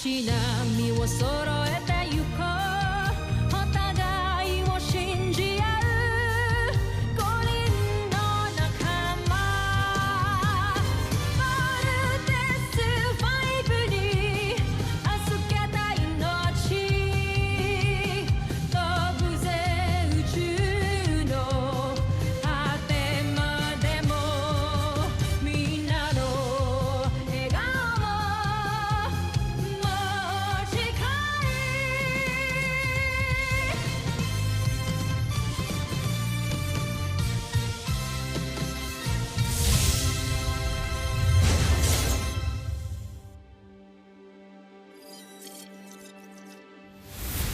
しなみを揃えてゆこうお互いを信じ合う五人の仲間バルテス5に預けた命飛ぶぜ宇宙の果てまでもみんなの笑顔持ち帰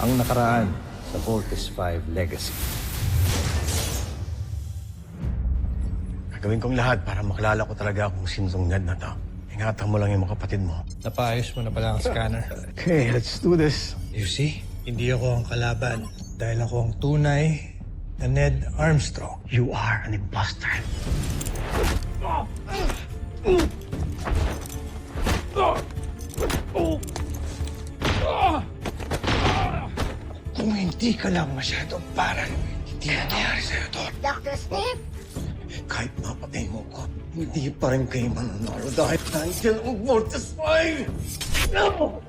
Ang nakaraan sa Voltes 5 Legacy. Gagawin kong lahat para makilala ko talaga kung sino tong Ned na to. Ingatan mo lang yung mga kapatid mo. Napaayos mo na pala ang scanner. Okay, let's do this. You see, hindi ako ang kalaban dahil ako ang tunay na Ned Armstrong. You are an imposter. Kung hindi ka lang masyadong parang, hindi nangyayari sa'yo to. Dr. Smith? Kahit mapatay mo ko, hindi pa rin kayo mananalo dahil nandiyan ang Voltes 5! No!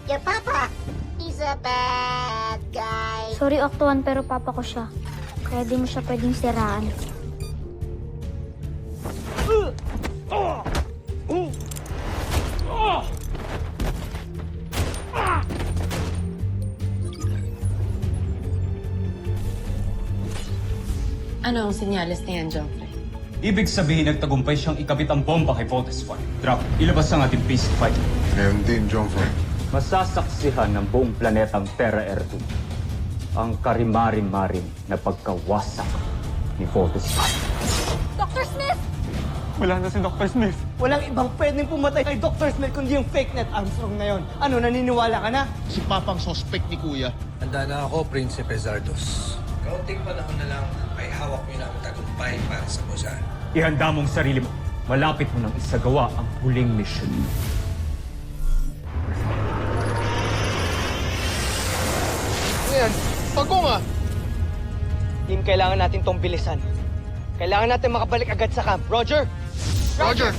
Your papa, he's a bad guy. Sorry, Octo 1, pero papa ko siya. Kaya di mo siya pwedeng siraan. Ano ang senyales na yan, Joffrey? Ibig sabihin, nagtagumpay siyang ikabit ang bomba kay Voltes 5. Drop, ilabas ang ating beast fight. Ngayon din, Joffrey. Masasaksihan ng buong planetang Terra Air 2 ang karimari-maring na pagkawasak ni Voltes 5. Dr. Smith! Wala na si Dr. Smith. Walang ibang pwedeng pumatay kay Dr. Smith kundi yung fake Ned Armstrong na yon. Ano, naniniwala ka na? Si Papang suspect ni Kuya. Handa na ako, Prinsipe Zardos. Kaunting panahon na lang, ay hawak mo na ang tagumpay para sa Buzan. Ihanda mong sarili mo. Malapit mo nang isagawa ang huling mission. Ayan, pagko nga. Team, kailangan natin tong bilisan. Kailangan natin makabalik agad sa camp. Roger? Roger.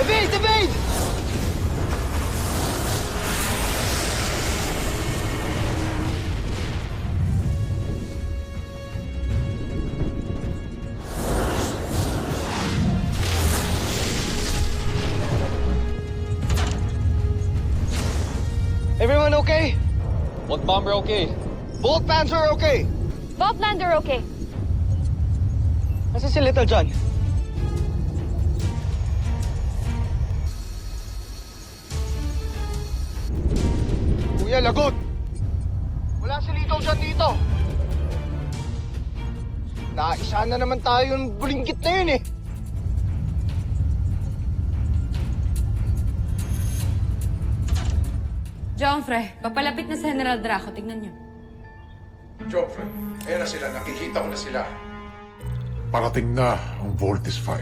Evade! Evade! Everyone okay? What bomber okay? Both Panzer okay? Both lander okay. Nasa si Little Jon? Kuya, lagot! Wala si Little Jon dito. Naisa na naman tayo yung bulinggit na yun eh. Joffrey, papalapit na sa General Draco. Tignan niyo. Joffrey, ayan na sila. Nakikita ko na sila. Parating na ang Voltes 5.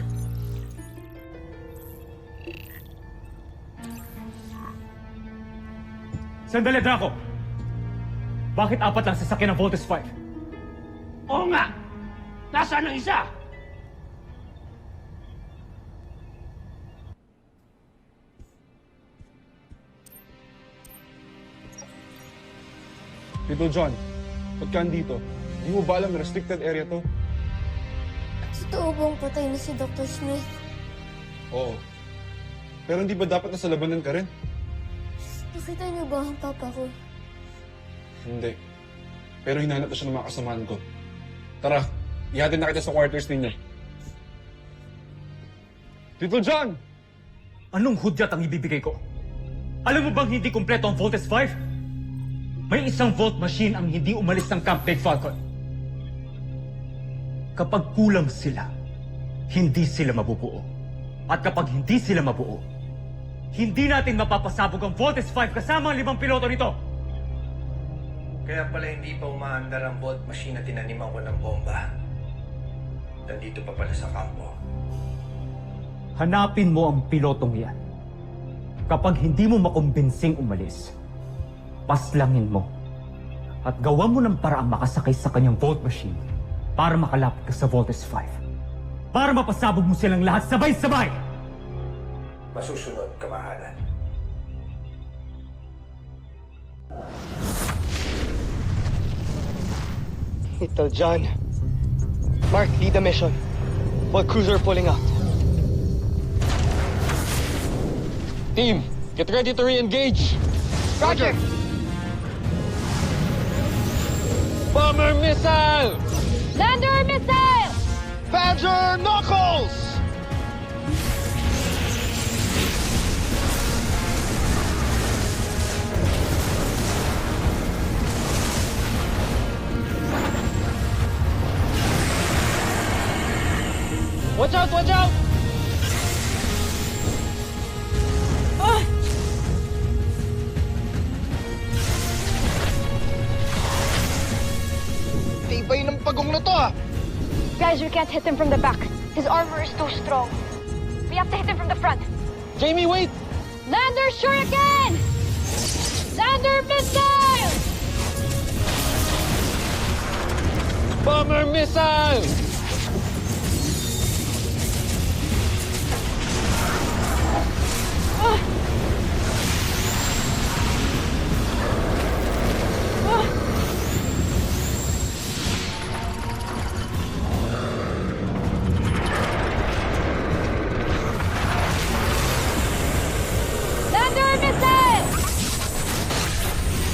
Sandali, Draco! Bakit apat lang sasakyan ng Voltes 5? Oo nga! Nasaan ang isa? Little Jon, ba't ka andito? Hindi mo ba alam na restricted area to? Totoo bang patay na si Dr. Smith? Oo. Pero hindi ba dapat nasa labanan ka rin? Nakita niyo ba ang papa ko? Hindi. Pero hinahanap na siya ng mga kasamahan ko. Tara, ihatid na kita sa quarters ninyo. Little Jon! Anong hudyat ang ibibigay ko? Alam mo bang hindi kumpleto ang Voltes 5? May isang Volt machine ang hindi umalis ng Camp Big Falcon. Kapag kulang sila, hindi sila mabubuo. At kapag hindi sila mabuo, Hindi natin mapapasabog ang Voltes 5 kasama ang 5 piloto nito. Kaya pala hindi pa umaandar ang bolt machine na tinaniman ko ng bomba. Nandito pa pala sa kampo. Hanapin mo ang pilotong yan. Kapag hindi mo makumbinsing umalis, paslangin mo at gawan mo ng paraang makasakay sa kanyang volt machine para makalapit ka sa Voltes 5. Para mapasabog mo silang lahat sabay-sabay! Masusunod, kamahalan. Little Jon. Mark, lead the mission. While cruiser pulling out. Team, get ready to re-engage. Roger! Bomber missile! Lander missile! Badger knuckles! Watch out, watch out! Tibay ng pagong na to ah! Guys, we can't hit him from the back. His armor is too strong. We have to hit him from the front. Jamie, wait! Lander shuriken! Lander missile! Bomber missile! Lander missile!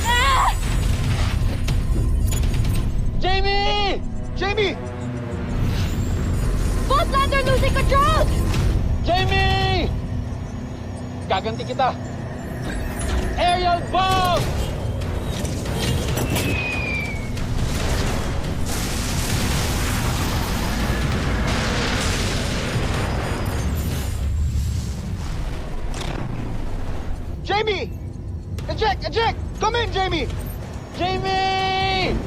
Ah! Jamie! Jamie! Both Lander losing control! Jamie! Gaganti kita! Aerial bomb! Jamie! Eject! Eject! Come in, Jamie! Jamie!